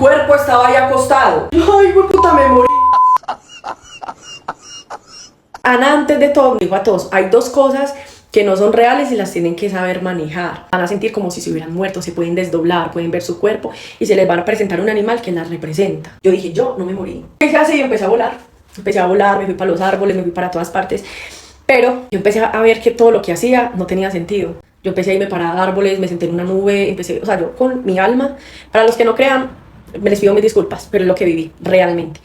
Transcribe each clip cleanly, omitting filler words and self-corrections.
cuerpo estaba ahí acostado. Ay, puta, me morí. Ana, antes de todo, digo a todos, hay dos cosas que no son reales y las tienen que saber manejar. Van a sentir como si se hubieran muerto, se pueden desdoblar, pueden ver su cuerpo y se les van a presentar un animal que las representa. Yo dije, yo no me morí. Empecé así, empecé a volar. Empecé a volar, me fui para los árboles, me fui para todas partes. Pero yo empecé a ver que todo lo que hacía no tenía sentido. Yo empecé a irme para árboles, me senté en una nube, o sea, yo con mi alma, para los que no crean, me les pido mis disculpas, pero es lo que viví, realmente.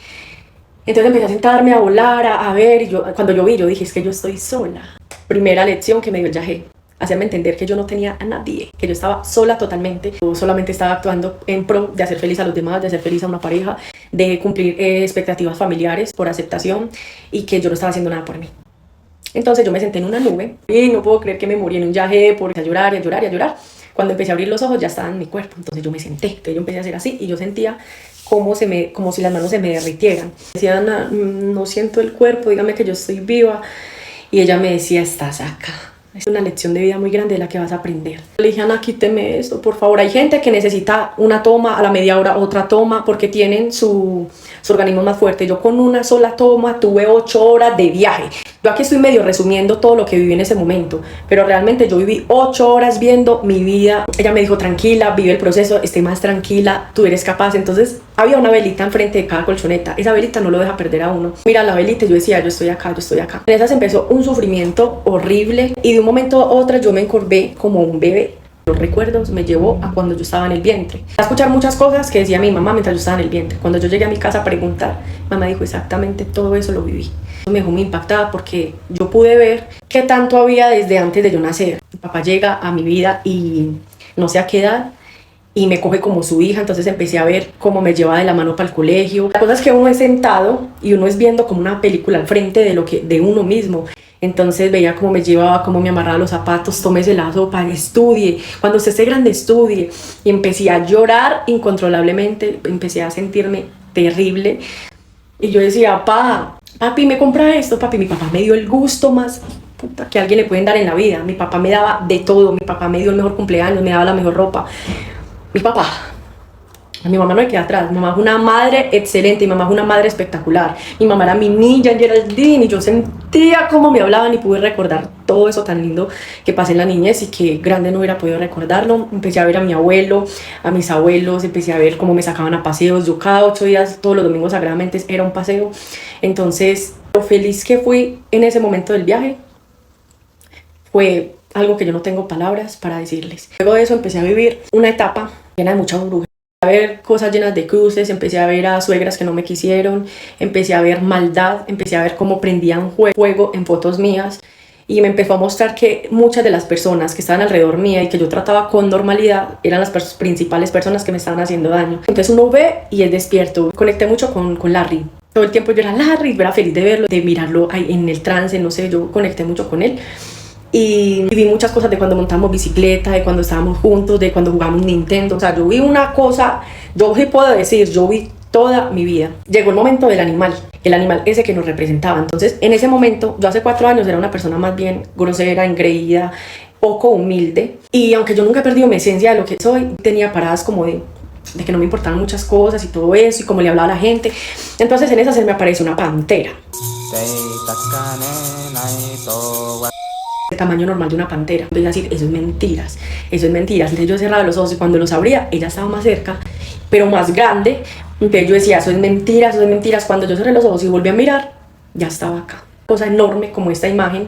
Entonces empecé a sentarme, a volar, a ver, y cuando yo vi, yo dije, es que yo estoy sola. Primera lección que me dio el viaje, hacerme entender que yo no tenía a nadie, que yo estaba sola totalmente. Yo solamente estaba actuando en pro de hacer feliz a los demás, de hacer feliz a una pareja, de cumplir expectativas familiares por aceptación y que yo no estaba haciendo nada por mí. Entonces yo me senté en una nube y no puedo creer que me morí en un viaje por a llorar y a llorar y a llorar. Cuando empecé a abrir los ojos ya estaba en mi cuerpo, entonces yo me senté, entonces yo empecé a hacer así y yo sentía como si las manos se me derritieran. Decía, Ana, no siento el cuerpo, dígame que yo estoy viva. Y ella me decía, estás acá. Es una lección de vida muy grande de la que vas a aprender. Le dije, Ana, quíteme esto, por favor. Hay gente que necesita una toma, a la media hora otra toma, porque tienen su organismo más fuerte. Yo con una sola toma tuve 8 horas de viaje. Yo aquí estoy medio resumiendo todo lo que viví en ese momento, pero realmente yo viví 8 horas viendo mi vida. Ella me dijo, tranquila, vive el proceso, esté más tranquila, tú eres capaz. Entonces había una velita enfrente de cada colchoneta. Esa velita no lo deja perder a uno. Mira la velita, yo decía, yo estoy acá, yo estoy acá. En esas empezó un sufrimiento horrible y de un momento a otro yo me encorvé como un bebé. Los recuerdos me llevó a cuando yo estaba en el vientre. A escuchar muchas cosas que decía mi mamá mientras yo estaba en el vientre. Cuando yo llegué a mi casa a preguntar, mamá dijo exactamente todo eso lo viví. Me dejó muy impactada porque yo pude ver qué tanto había desde antes de yo nacer. Mi papá llega a mi vida y no sé a qué edad y me coge como su hija, entonces empecé a ver cómo me lleva de la mano para el colegio. La cosa es que uno es sentado y uno es viendo como una película al frente de uno mismo. Entonces veía cómo me llevaba, cómo me amarraba los zapatos, tómese la sopa, estudie, cuando usted esté grande estudie. Y empecé a llorar incontrolablemente, empecé a sentirme terrible. Y yo decía, papi, me compra esto, papi. Mi papá me dio el gusto más puta que a alguien le pueden dar en la vida. Mi papá me daba de todo, mi papá me dio el mejor cumpleaños, me daba la mejor ropa. Mi papá, mi mamá no me queda atrás, mi mamá es una madre excelente, mi mamá es una madre espectacular, mi mamá era mi ninja en Geraldine y yo sentía cómo me hablaban y pude recordar todo eso tan lindo que pasé en la niñez y que grande no hubiera podido recordarlo. Empecé a ver a mi abuelo, a mis abuelos, empecé a ver cómo me sacaban a paseos, yo cada 8 días, todos los domingos sagradamente era un paseo. Entonces lo feliz que fui en ese momento del viaje fue algo que yo no tengo palabras para decirles. Luego de eso empecé a vivir una etapa llena de mucha burbuja. Empecé a ver cosas llenas de cruces, empecé a ver a suegras que no me quisieron, empecé a ver maldad, empecé a ver cómo prendían fuego en fotos mías y me empezó a mostrar que muchas de las personas que estaban alrededor mía y que yo trataba con normalidad eran las principales personas que me estaban haciendo daño. Entonces uno ve y es despierto. Conecté mucho con Larry. Todo el tiempo yo era Larry, yo era feliz de verlo, de mirarlo ahí en el trance, no sé, yo conecté mucho con él. Y vi muchas cosas de cuando montamos bicicleta, de cuando estábamos juntos, de cuando jugamos Nintendo. O sea, yo vi una cosa, yo sí puedo decir, yo vi toda mi vida. Llegó el momento del animal, el animal ese que nos representaba. Entonces, en ese momento, yo hace 4 años era una persona más bien grosera, engreída, poco humilde. Y aunque yo nunca he perdido mi esencia de lo que soy, tenía paradas como de que no me importaban muchas cosas y todo eso, y como le hablaba a la gente. Entonces, en esa se me apareció una pantera. El tamaño normal de una pantera. Entonces decir, eso es mentiras, eso es mentiras. Entonces yo cerraba los ojos y cuando los abría, ella estaba más cerca, pero más grande. Entonces yo decía, eso es mentiras, eso es mentiras. Cuando yo cerré los ojos y volví a mirar, ya estaba acá. Cosa enorme como esta imagen.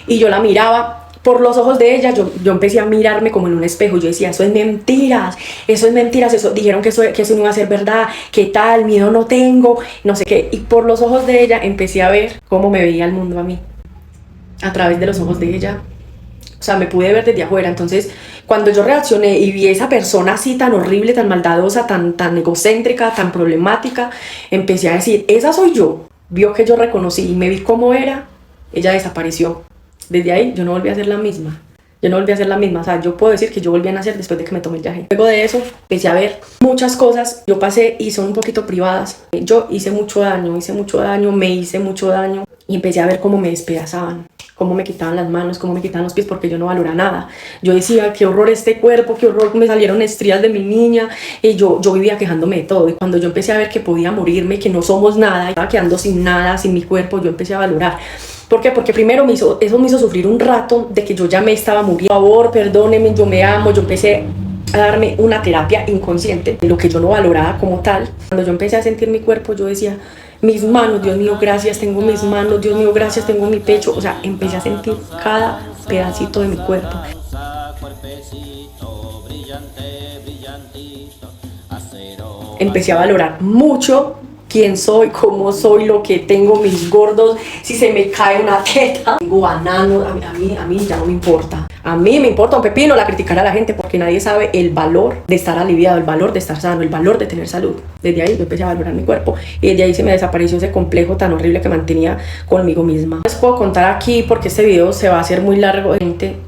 Y yo la miraba por los ojos de ella, yo empecé a mirarme como en un espejo. Yo decía, eso es mentiras, eso dijeron que eso no iba a ser verdad, qué tal, miedo no tengo, no sé qué. Y por los ojos de ella empecé a ver cómo me veía el mundo a mí. A través de los ojos de ella, o sea, me pude ver desde afuera. Entonces, cuando yo reaccioné y vi a esa persona así tan horrible, tan maldadosa, tan egocéntrica, tan problemática, empecé a decir, esa soy yo. Vio que yo reconocí y me vi cómo era, ella desapareció. Desde ahí yo no volví a ser la misma. O sea, yo puedo decir que yo volví a nacer después de que me tomé el viaje. Luego de eso, empecé a ver muchas cosas. Yo pasé y son un poquito privadas. Yo hice mucho daño, me hice mucho daño y empecé a ver cómo me despedazaban, cómo me quitaban las manos, cómo me quitaban los pies, porque yo no valoraba nada. Yo decía, qué horror este cuerpo, qué horror, me salieron estrías de mi niña, y yo vivía quejándome de todo. Y cuando yo empecé a ver que podía morirme, que no somos nada, estaba quedando sin nada, sin mi cuerpo, yo empecé a valorar. ¿Por qué? Porque primero eso me hizo sufrir un rato de que yo ya me estaba muriendo. Por favor, perdóneme, yo me amo. Yo empecé a darme una terapia inconsciente de lo que yo no valoraba como tal. Cuando yo empecé a sentir mi cuerpo, yo decía, mis manos, Dios mío, gracias, tengo mis manos, Dios mío, gracias, tengo mi pecho. O sea, empecé a sentir cada pedacito de mi cuerpo. Empecé a valorar mucho quién soy, cómo soy, lo que tengo, mis gordos, si se me cae una teta, tengo bananos, a mí ya no me importa. A mí me importa un pepino la criticar a la gente, porque nadie sabe el valor de estar aliviado, el valor de estar sano, el valor de tener salud. Desde ahí yo empecé a valorar mi cuerpo y desde ahí se me desapareció ese complejo tan horrible que mantenía conmigo misma. Les puedo contar aquí, porque este video se va a hacer muy largo,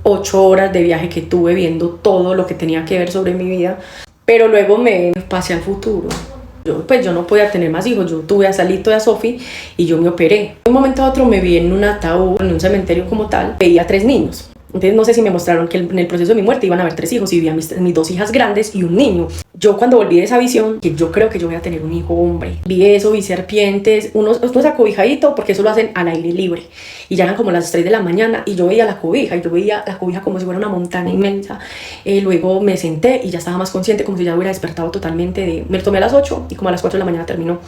8 horas de viaje que tuve viendo todo lo que tenía que ver sobre mi vida, pero luego me pasé al futuro. Yo no podía tener más hijos, yo tuve a Salito y a Sofi y yo me operé. De un momento a otro me vi en un ataúd, en un cementerio como tal, veía 3 niños. Entonces no sé si me mostraron que en el proceso de mi muerte iban a haber 3 hijos y vi a mis 2 hijas grandes y un niño. Yo cuando volví de esa visión, que yo creo que yo voy a tener un hijo hombre, vi eso, vi serpientes, unos acobijadito, porque eso lo hacen al aire libre. Y ya eran como las 3 de la mañana y yo veía la cobija, y yo veía la cobija como si fuera una montaña inmensa. Luego me senté y ya estaba más consciente, como si ya hubiera despertado totalmente. Me lo tomé a las 8 y como a las 4 de la mañana terminó.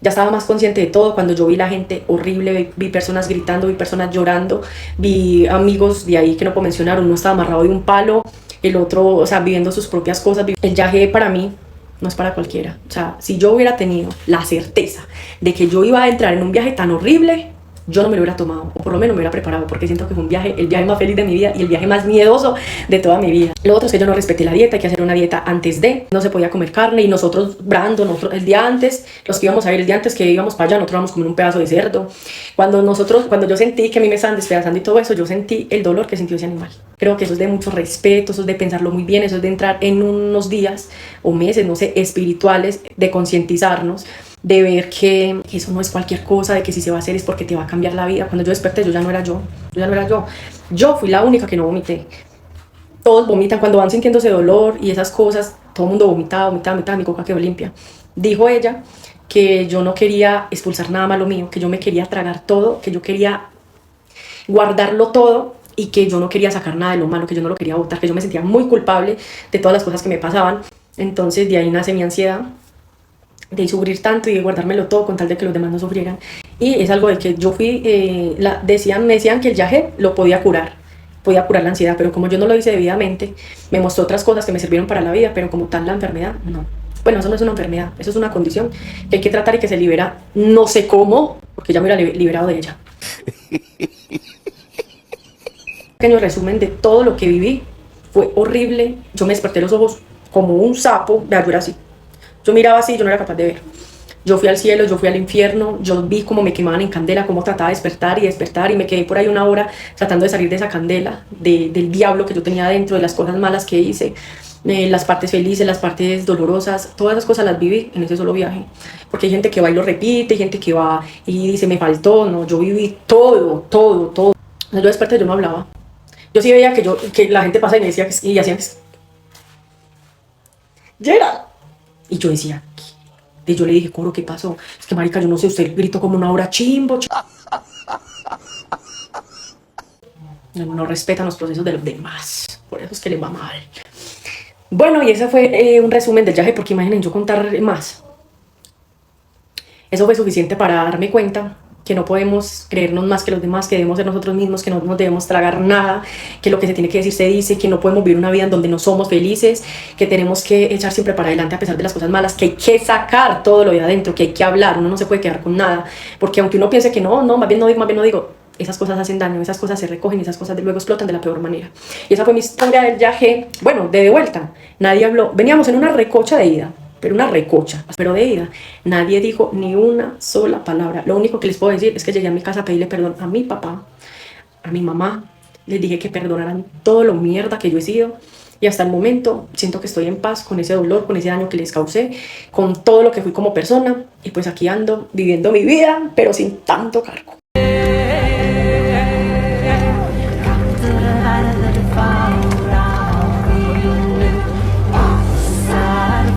Ya estaba más consciente de todo cuando yo vi la gente horrible, vi personas gritando, vi personas llorando, vi amigos de ahí que no puedo mencionar, uno estaba amarrado de un palo, el otro, o sea, viviendo sus propias cosas. El viaje para mí no es para cualquiera. O sea, si yo hubiera tenido la certeza de que yo iba a entrar en un viaje tan horrible, yo no me lo hubiera tomado, o por lo menos me hubiera preparado, porque siento que fue el viaje más feliz de mi vida y el viaje más miedoso de toda mi vida. Lo otro es que yo no respeté la dieta, hay que hacer una dieta antes de, no se podía comer carne, y nosotros, el día antes, los que íbamos a ir el día antes que íbamos para allá, nosotros íbamos a comer un pedazo de cerdo. Cuando yo sentí que a mí me estaban despedazando y todo eso, yo sentí el dolor que sintió ese animal. Creo que eso es de mucho respeto, eso es de pensarlo muy bien, eso es de entrar en unos días o meses, no sé, espirituales, de concientizarnos, de ver que eso no es cualquier cosa, de que si se va a hacer es porque te va a cambiar la vida. Cuando yo desperté, yo ya no era yo. Yo fui la única que no vomité. Todos vomitan cuando van sintiéndose dolor y esas cosas, todo el mundo vomitaba, mi coca quedó limpia. Dijo ella que yo no quería expulsar nada malo mío, que yo me quería tragar todo, que yo quería guardarlo todo y que yo no quería sacar nada de lo malo, que yo no lo quería botar, que yo me sentía muy culpable de todas las cosas que me pasaban. Entonces de ahí nace mi ansiedad, de sufrir tanto y de guardármelo todo con tal de que los demás no sufrieran. Y es algo de que yo fui, me decían que el yaje lo podía curar la ansiedad, pero como yo no lo hice debidamente, me mostró otras cosas que me sirvieron para la vida, pero como tal la enfermedad, no. Bueno, eso no es una enfermedad, eso es una condición que hay que tratar y que se libera, no sé cómo, porque ya me hubiera liberado de ella. Un pequeño resumen de todo lo que viví, fue horrible. Yo me desperté los ojos como un sapo, vea, yo era así. Yo miraba así, yo no era capaz de ver. Yo fui al cielo, yo fui al infierno, yo vi cómo me quemaban en candela, cómo trataba de despertar y me quedé por ahí una hora tratando de salir de esa candela, del diablo que yo tenía dentro, de las cosas malas que hice, las partes felices, las partes dolorosas, todas esas cosas las viví en ese solo viaje. Porque hay gente que va y lo repite, hay gente que va y dice, me faltó. No, yo viví todo. Cuando yo desperté, yo no hablaba. Yo sí veía que la gente pasa y me decía y hacían Gerard. Y yo decía, ¿qué? Y yo le dije, Coro, ¿qué pasó? Es que marica, yo no sé, usted gritó como una hora chimbo. No respetan los procesos de los demás, por eso es que les va mal. Bueno, y ese fue un resumen del viaje, porque imaginen yo contar más. Eso fue suficiente para darme cuenta que no podemos creernos más que los demás, que debemos ser nosotros mismos, que no nos debemos tragar nada, que lo que se tiene que decir se dice, que no podemos vivir una vida en donde no somos felices, que tenemos que echar siempre para adelante a pesar de las cosas malas, que hay que sacar todo lo de adentro, que hay que hablar, uno no se puede quedar con nada, porque aunque uno piense que no, más bien no digo, esas cosas hacen daño, esas cosas se recogen, esas cosas luego explotan de la peor manera. Y esa fue mi historia del viaje, bueno, de vuelta. Nadie habló, veníamos en una recocha de ida, pero una recocha, pero de ida. Nadie dijo ni una sola palabra. Lo único que les puedo decir es que llegué a mi casa a pedirle perdón a mi papá, a mi mamá. Les dije que perdonaran todo lo mierda que yo he sido. Y hasta el momento siento que estoy en paz con ese dolor, con ese daño que les causé, con todo lo que fui como persona. Y pues aquí ando viviendo mi vida, pero sin tanto cargo.